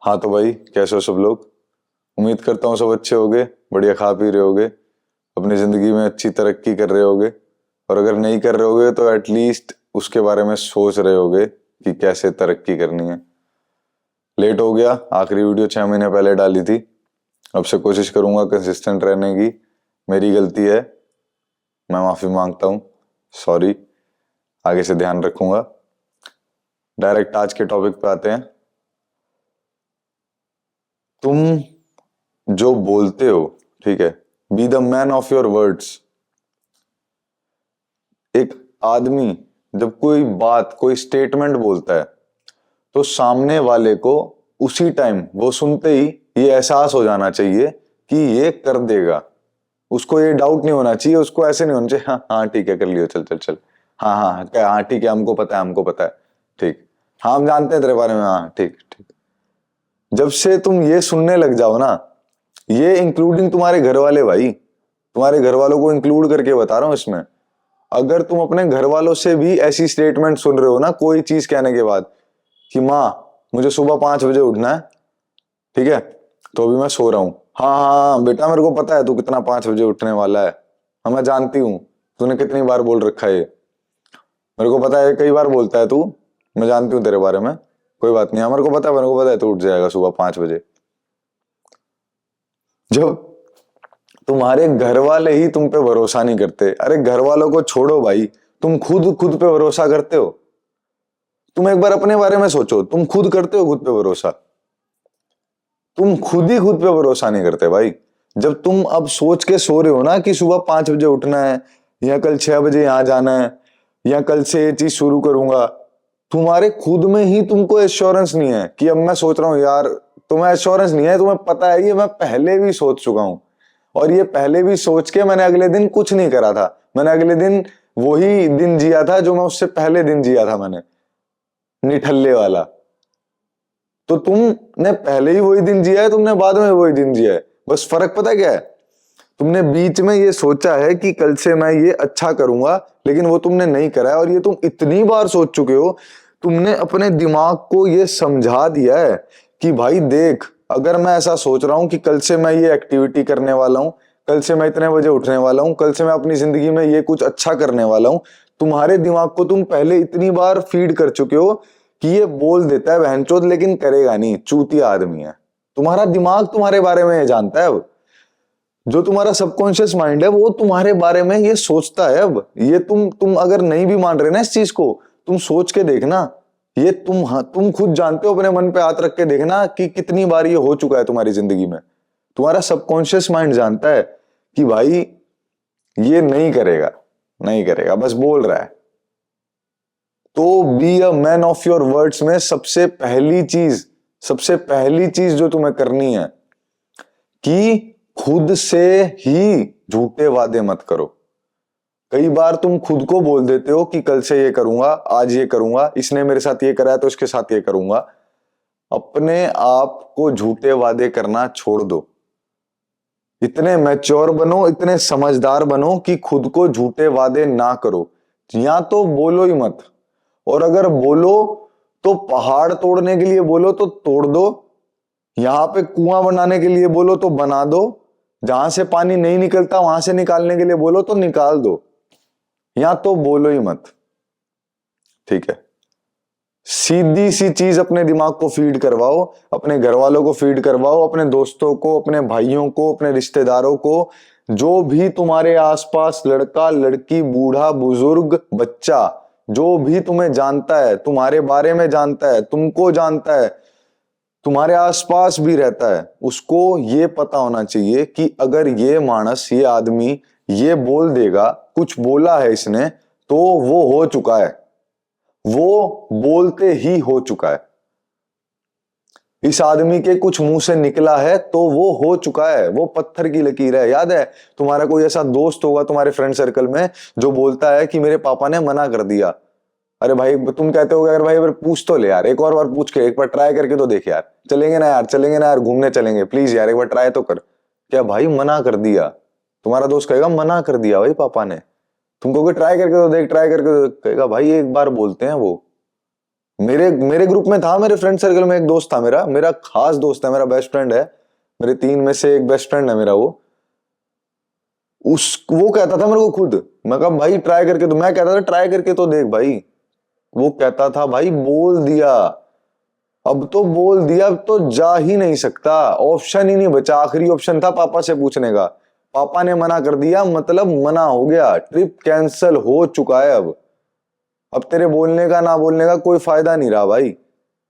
हाँ तो भाई, कैसे हो सब लोग। उम्मीद करता हूँ सब अच्छे होगे, बढ़िया खा पी रहे होगे, अपनी जिंदगी में अच्छी तरक्की कर रहे होगे। और अगर नहीं कर रहे होगे तो एटलीस्ट उसके बारे में सोच रहे होगे कि कैसे तरक्की करनी है। लेट हो गया, आखिरी वीडियो 6 महीने पहले डाली थी। अब से कोशिश करूंगा कंसिस्टेंट रहने की। मेरी गलती है, मैं माफी मांगता हूँ। सॉरी, आगे से ध्यान रखूंगा। डायरेक्ट आज के टॉपिक पे आते हैं। तुम जो बोलते हो, ठीक है, be the man of your words. एक आदमी जब कोई बात, कोई स्टेटमेंट बोलता है तो सामने वाले को उसी टाइम, वो सुनते ही ये एहसास हो जाना चाहिए कि ये कर देगा। उसको ये डाउट नहीं होना चाहिए, उसको ऐसे नहीं होना चाहिए हाँ हाँ ठीक है कर लियो, चल चल चल, हाँ हाँ क्या, हाँ ठीक है, हमको पता है, हमको पता है, ठीक, हाँ हम जानते हैं तेरे बारे में, हाँ ठीक ठीक। जब से तुम ये सुनने लग जाओ ना, ये इंक्लूडिंग तुम्हारे घर वाले, भाई तुम्हारे घर वालों को इंक्लूड करके बता रहा हूं इसमें। अगर तुम अपने घर वालों से भी ऐसी स्टेटमेंट सुन रहे हो ना, कोई चीज कहने के बाद कि माँ मुझे सुबह 5 बजे उठना है, ठीक है, तो अभी मैं सो रहा हूँ, हाँ हाँ हाँ बेटा मेरे को पता है तू कितना 5 बजे उठने वाला है, हाँ मैं जानती हूँ, तूने कितनी बार बोल रखा है ये, मेरे को पता है कई बार बोलता है तू, मैं जानती हूँ तेरे बारे में, कोई बात नहीं, हाँ मेरे को पता है तू उठ जाएगा सुबह 5 बजे। जब तुम्हारे घर वाले ही तुम पे भरोसा नहीं करते, अरे घर वालों को छोड़ो भाई, तुम खुद खुद पे भरोसा करते हो? तुम एक बार अपने बारे में सोचो, तुम खुद करते हो खुद पे भरोसा? तुम खुद ही खुद पे भरोसा नहीं करते भाई। जब तुम अब सोच के सो रहे हो ना कि सुबह 5 बजे उठना है, या कल 6 बजे यहां जाना है, या कल से ये चीज शुरू करूंगा, तुम्हारे खुद में ही तुमको एश्योरेंस नहीं है कि अब मैं सोच रहा हूं यार, तुम्हें एश्योरेंस नहीं है, तुम्हें पता है ये मैं पहले भी सोच चुका हूं, और ये पहले भी सोच के मैंने अगले दिन कुछ नहीं करा था, मैंने अगले दिन वही दिन जिया था जो मैं उससे पहले दिन जिया था, मैंने निठल्ले वाला। तो तुमने पहले ही वही दिन जिया है, तुमने बाद में वही दिन जिया है, बस फर्क पता क्या है, तुमने बीच में ये सोचा है कि कल से मैं ये अच्छा करूंगा, लेकिन वो तुमने नहीं करा है, और ये तुम इतनी बार सोच चुके हो, तुमने अपने दिमाग को ये समझा दिया है कि भाई देख, अगर मैं ऐसा सोच रहा हूं कि कल से मैं ये एक्टिविटी करने वाला हूं, कल से मैं इतने बजे उठने वाला हूं, कल से मैं अपनी जिंदगी में ये कुछ अच्छा करने वाला हूं, तुम्हारे दिमाग को तुम पहले इतनी बार फीड कर चुके हो कि ये बोल देता है बहनचोद लेकिन करेगा नहीं, चूतिया आदमी है। तुम्हारा दिमाग तुम्हारे बारे में ये जानता है। अब जो तुम्हारा सबकॉन्शियस माइंड है वो तुम्हारे बारे में ये सोचता है। अब ये तुम अगर नहीं भी मान रहे ना इस चीज को, तुम सोच के देखना, ये तुम, हाँ तुम खुद जानते हो, अपने मन पे हाथ रख के देखना कि कितनी बार ये हो चुका है तुम्हारी जिंदगी में। तुम्हारा सबकॉन्शियस माइंड जानता है कि भाई ये नहीं करेगा, नहीं करेगा, बस बोल रहा है। तो be a man of your words में सबसे पहली चीज, सबसे पहली चीज जो तुम्हें करनी है कि खुद से ही झूठे वादे मत करो। कई बार तुम खुद को बोल देते हो कि कल से ये करूंगा, आज ये करूंगा, इसने मेरे साथ ये करा है तो इसके साथ ये करूंगा। अपने आप को झूठे वादे करना छोड़ दो। इतने मैच्योर बनो, इतने समझदार बनो कि खुद को झूठे वादे ना करो। या तो बोलो ही मत, और अगर बोलो तो पहाड़ तोड़ने के लिए बोलो तो तोड़ दो, यहां पे कुआं बनाने के लिए बोलो तो बना दो, जहां से पानी नहीं निकलता वहां से निकालने के लिए बोलो तो निकाल दो, या तो बोलो ही मत, ठीक है। सीधी सी चीज अपने दिमाग को फीड करवाओ, अपने घर वालों को फीड करवाओ, अपने दोस्तों को, अपने भाइयों को, अपने रिश्तेदारों को, जो भी तुम्हारे आसपास, लड़का लड़की, बूढ़ा बुजुर्ग बच्चा, जो भी तुम्हें जानता है, तुम्हारे बारे में जानता है, तुमको जानता है, तुम्हारे आसपास भी रहता है, उसको ये पता होना चाहिए कि अगर ये मानस, ये आदमी ये बोल देगा, कुछ बोला है इसने, तो वो हो चुका है, वो बोलते ही हो चुका है। इस आदमी के कुछ मुंह से निकला है तो वो हो चुका है, वो पत्थर की लकीर है। याद है, तुम्हारा कोई ऐसा दोस्त होगा तुम्हारे फ्रेंड सर्कल में जो बोलता है कि मेरे पापा ने मना कर दिया। अरे भाई तुम कहते हो अगर भाई पूछ तो ले यार, एक और बार पूछ के, एक बार ट्राई करके तो देख यार, चलेंगे ना यार, चलेंगे ना यार, घूमने चलेंगे प्लीज यार, एक बार ट्राई तो कर। क्या भाई मना कर दिया? तुम्हारा दोस्त कहेगा मना कर दिया भाई पापा ने। तुमको ट्राई करके तो देख, ट्राई करके तो कहेगा भाई एक बार बोलते हैं वो, मेरे मेरे ग्रुप में था, मेरे फ्रेंड सर्कल में एक दोस्त था, मेरा मेरा खास दोस्त है, मेरा बेस्ट फ्रेंड है, मेरे 3 में से एक बेस्ट फ्रेंड है मेरा। वो कहता था मेरे को खुद, मैं कहा भाई ट्राई करके, तो मैं कहता था ट्राई करके तो देख भाई। वो कहता था भाई बोल दिया, अब तो बोल दिया, अब तो जा ही नहीं सकता, ऑप्शन ही नहीं बचा। आखिरी ऑप्शन था पापा से पूछने का, पापा ने मना कर दिया, मतलब मना हो गया, ट्रिप कैंसल हो चुका है। अब तेरे बोलने का ना बोलने का कोई फायदा नहीं रहा भाई,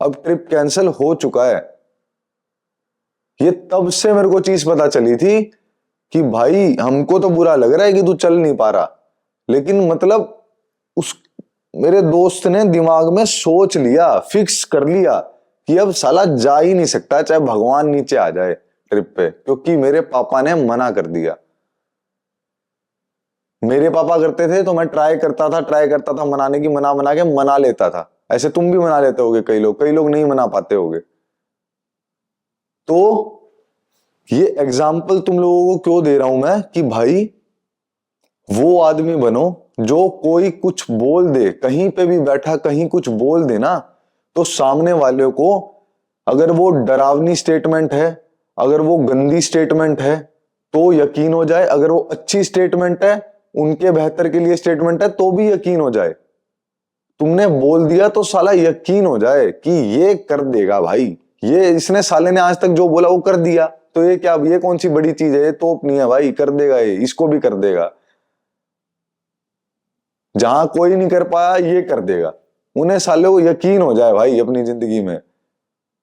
अब ट्रिप कैंसल हो चुका है। ये तब से मेरे को चीज पता चली थी कि भाई हमको तो बुरा लग रहा है कि तू चल नहीं पा रहा, लेकिन मतलब उस मेरे दोस्त ने दिमाग में सोच लिया, फिक्स कर लिया कि अब साला जा ही नहीं सकता, चाहे भगवान नीचे आ जाए ट्रिप पे, क्योंकि मेरे पापा ने मना कर दिया। मेरे पापा करते थे तो मैं ट्राई करता था मनाने की, मना मना के मना लेता था। ऐसे तुम भी मना लेते होगे, कई लोग नहीं मना पाते होगे। तो ये एग्जाम्पल तुम लोगों को क्यों दे रहा हूं मैं कि भाई वो आदमी बनो जो कोई कुछ बोल दे, कहीं पे भी बैठा कहीं कुछ बोल दे ना, तो सामने वाले को, अगर वो डरावनी स्टेटमेंट है, अगर वो गंदी स्टेटमेंट है तो यकीन हो जाए, अगर वो अच्छी स्टेटमेंट है, उनके बेहतर के लिए स्टेटमेंट है, तो भी यकीन हो जाए। तुमने बोल दिया तो साला यकीन हो जाए कि ये कर देगा भाई, ये इसने साले ने आज तक जो बोला वो कर दिया, तो ये क्या, ये कौन सी बड़ी चीज है, ये तोप नहीं है भाई, कर देगा, ये इसको भी कर देगा। जहां कोई नहीं कर पाया ये कर देगा, उन्हें साले को यकीन हो जाए भाई अपनी जिंदगी में।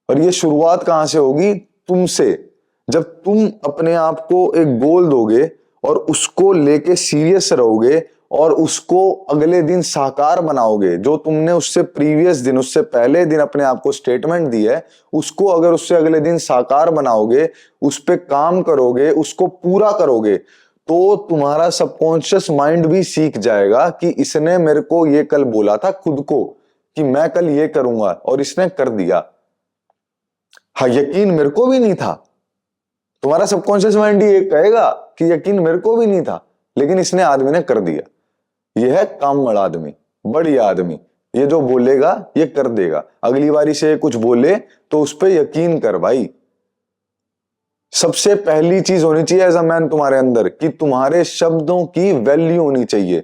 और ये शुरुआत कहां से होगी? तुमसे। जब तुम अपने आप को एक गोल दोगे और उसको लेके सीरियस रहोगे और उसको अगले दिन साकार बनाओगे, जो तुमने उससे प्रीवियस दिन, उससे पहले दिन अपने आप को स्टेटमेंट दी है, उसको अगर उससे अगले दिन साकार बनाओगे, उस पे काम करोगे, उसको पूरा करोगे, तो तुम्हारा सबकॉन्शियस माइंड भी सीख जाएगा कि इसने मेरे को ये कल बोला था खुद को कि मैं कल ये करूंगा, और इसने कर दिया। हाँ, यकीन मेरे को भी नहीं था, तुम्हारा सबकॉन्शियस माइंड ये कहेगा कि यकीन मेरे को भी नहीं था, लेकिन इसने आदमी ने कर दिया। यह है कामड़ आदमी, बढ़िया आदमी। ये जो बोलेगा ये कर देगा, अगली बारी से कुछ बोले तो उस पर यकीन कर भाई। सबसे पहली चीज होनी चाहिए एज अ मैन तुम्हारे अंदर कि तुम्हारे शब्दों की वैल्यू होनी चाहिए।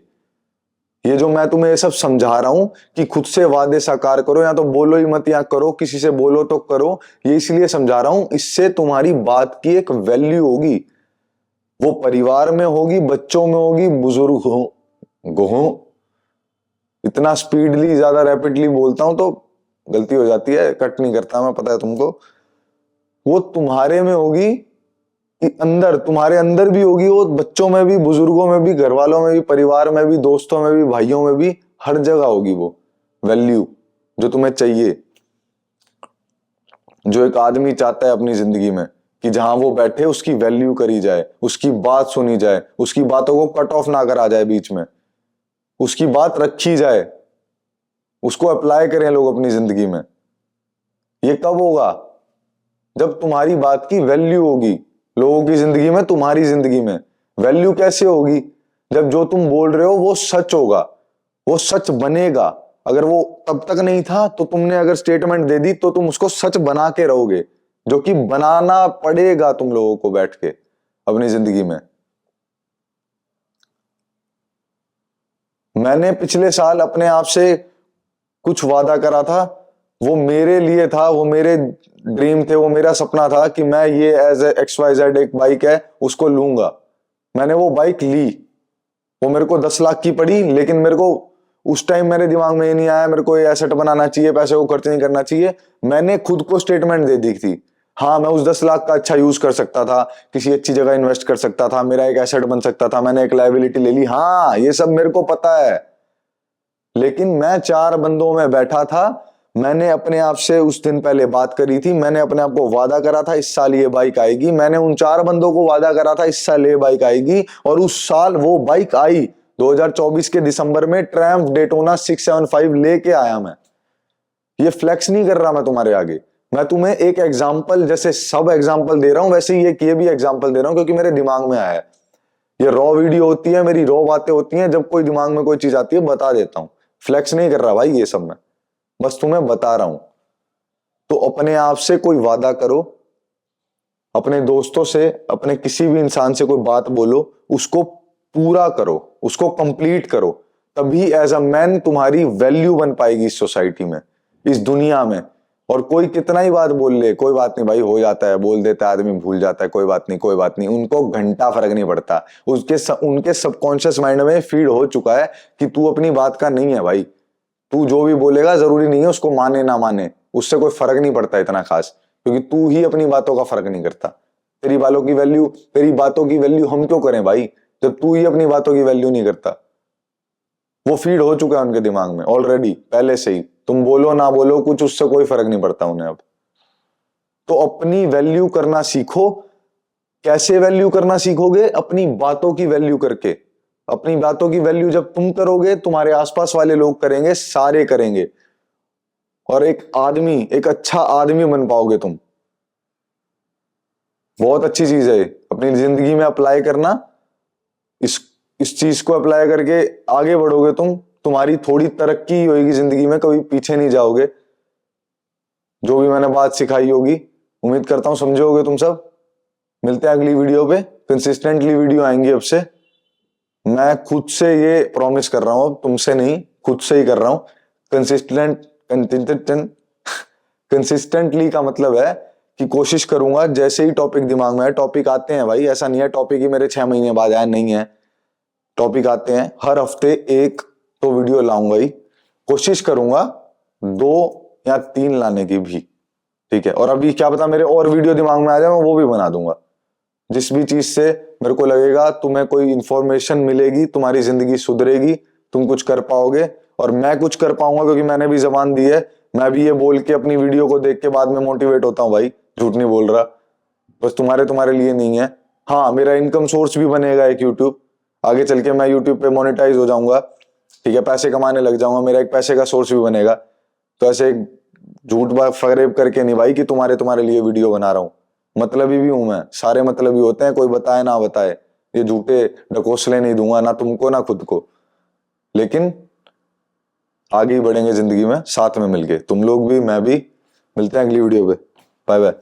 ये जो मैं तुम्हें ये सब समझा रहा हूं कि खुद से वादे साकार करो, या तो बोलो ही मत या करो, किसी से बोलो तो करो, ये इसलिए समझा रहा हूं, इससे तुम्हारी बात की एक वैल्यू होगी। वो परिवार में होगी, बच्चों में होगी, बुजुर्ग हो। इतना स्पीडली, ज्यादा रैपिडली बोलता हूं तो गलती हो जाती है, कट नहीं करता मैं, पता है तुमको। वो तुम्हारे में होगी कि अंदर, तुम्हारे अंदर भी होगी, वो बच्चों में भी, बुजुर्गों में भी, घर वालों में भी, परिवार में भी, दोस्तों में भी, भाइयों में भी, हर जगह होगी वो वैल्यू जो तुम्हें चाहिए, जो एक आदमी चाहता है अपनी जिंदगी में कि जहां वो बैठे उसकी वैल्यू करी जाए, उसकी बात सुनी जाए, उसकी बातों को कट ऑफ ना करा जाए बीच में, उसकी बात रखी जाए, उसको अप्लाई करें लोग अपनी जिंदगी में। ये कब होगा? जब तुम्हारी बात की वैल्यू होगी लोगों की जिंदगी में। तुम्हारी जिंदगी में वैल्यू कैसे होगी? जब जो तुम बोल रहे हो वो सच होगा, वो सच बनेगा। अगर वो तब तक नहीं था तो तुमने अगर स्टेटमेंट दे दी तो तुम उसको सच बना के रहोगे, जो कि बनाना पड़ेगा तुम लोगों को बैठ के अपनी जिंदगी में। मैंने पिछले साल अपने आप से कुछ वादा करा था, वो मेरे लिए था, वो मेरे ड्रीम थे, वो मेरा सपना था कि मैं ये एज XYZ एक बाइक है उसको लूंगा। मैंने वो बाइक ली, वो मेरे को 10 लाख की पड़ी, लेकिन मेरे को उस टाइम मेरे दिमाग में ये नहीं आया मेरे को ये एसेट बनाना चाहिए, पैसे को खर्च नहीं करना चाहिए। मैंने खुद को स्टेटमेंट दे दी थी, हाँ मैं उस 10 लाख का अच्छा यूज कर सकता था, किसी अच्छी जगह इन्वेस्ट कर सकता था, मेरा एक एसेट बन सकता था, मैंने एक लायबिलिटी ले ली, हाँ ये सब मेरे को पता है। लेकिन मैं 4 बंदों में बैठा था, मैंने अपने आप से उस दिन पहले बात करी थी, मैंने अपने आप को वादा करा था इस साल ये बाइक आएगी, मैंने उन 4 बंदों को वादा करा था इस साल ये बाइक आएगी, और उस साल वो बाइक आई। 2024 के दिसंबर में ट्रैम्फ डेटोना 675 लेके आया मैं। ये फ्लेक्स नहीं कर रहा मैं तुम्हारे आगे, मैं तुम्हें एक एग्जाम्पल, जैसे सब एग्जाम्पल दे रहा हूं वैसे ही ये भी एग्जाम्पल दे रहा हूं क्योंकि मेरे दिमाग में आया है। ये रॉ वीडियो होती है, मेरी रॉ बातें होती हैं, जब कोई दिमाग में कोई चीज आती है बता देता हूं, फ्लेक्स नहीं कर रहा भाई ये सब में। बस तुम्हें बता रहा हूं। तो अपने आप से कोई वादा करो, अपने दोस्तों से, अपने किसी भी इंसान से कोई बात बोलो, उसको पूरा करो, उसको कंप्लीट करो। तभी एज अ मैन तुम्हारी वैल्यू बन पाएगी इस सोसाइटी में, इस दुनिया में। और कोई कितना ही बात बोल ले, कोई बात नहीं भाई, हो जाता है, बोल देता है आदमी, भूल जाता है, कोई बात नहीं, कोई बात नहीं। उनको घंटा फर्क नहीं पड़ता। उनके सबकॉन्शियस माइंड में फीड हो चुका है कि तू अपनी बात का नहीं है भाई। तू जो भी बोलेगा जरूरी नहीं है उसको माने ना माने, उससे कोई फर्क नहीं पड़ता इतना खास, क्योंकि तू ही अपनी बातों का फर्क नहीं करता। तेरी बातों की वैल्यू हम क्यों करें भाई, जब तू ही अपनी बातों की वैल्यू नहीं करता। वो फीड हो चुका है उनके दिमाग में ऑलरेडी पहले से ही। तुम बोलो ना बोलो कुछ, उससे कोई फर्क नहीं पड़ता उन्हें अब। तो अपनी वैल्यू करना सीखो। कैसे वैल्यू करना सीखोगे? अपनी बातों की वैल्यू करके। अपनी बातों की वैल्यू जब तुम करोगे, तुम्हारे आसपास वाले लोग करेंगे, सारे करेंगे, और एक अच्छा आदमी बन पाओगे तुम। बहुत अच्छी चीज है अपनी जिंदगी में अप्लाई करना। इस चीज को अप्लाई करके आगे बढ़ोगे तुम, तुम्हारी थोड़ी तरक्की होगी जिंदगी में, कभी पीछे नहीं जाओगे। जो भी मैंने बात सिखाई होगी, उम्मीद करता हूं समझोगे तुम सब। मिलते हैं अगली वीडियो पे। कंसिस्टेंटली वीडियो आएंगी अब से। मैं खुद से ये प्रॉमिस कर रहा हूं, अब तुमसे नहीं, खुद से ही कर रहा हूं। कंसिस्टेंटली का मतलब है कि कोशिश करूंगा, जैसे ही टॉपिक दिमाग में है, टॉपिक आते हैं भाई, ऐसा नहीं है टॉपिक ही मेरे 6 महीने बाद आया, नहीं है। टॉपिक आते हैं, हर हफ्ते एक तो वीडियो लाऊंगा ही। कोशिश करूंगा 2 या 3 लाने की भी, ठीक है। और अभी क्या पता मेरे और वीडियो दिमाग में आ जाए, मैं वो भी बना दूंगा। जिस भी चीज से मेरे को लगेगा तुम्हें कोई इंफॉर्मेशन मिलेगी, तुम्हारी जिंदगी सुधरेगी, तुम कुछ कर पाओगे, और मैं कुछ कर पाऊंगा, क्योंकि मैंने भी जबान दी है। मैं भी ये बोल के अपनी वीडियो को देख के बाद में मोटिवेट होता हूँ भाई, झूठ नहीं बोल रहा। बस तुम्हारे लिए नहीं है। हाँ, मेरा इनकम सोर्स भी बनेगा एक यूट्यूब। आगे चल के मैं यूट्यूब पे मोनेटाइज हो जाऊंगा, ठीक है, पैसे कमाने लग जाऊंगा, मेरा एक पैसे का सोर्स भी बनेगा। तो ऐसे झूठ बात फरेब करके नहीं भाई कि तुम्हारे लिए वीडियो बना रहा हूँ। मतलबी भी हूं मैं, सारे मतलबी होते हैं, कोई बताए ना बताए। ये झूठे ढकोसले नहीं दूंगा ना तुमको ना खुद को। लेकिन आगे ही बढ़ेंगे जिंदगी में साथ में मिलके, तुम लोग भी मैं भी। मिलते हैं अगली वीडियो पे। Bye bye.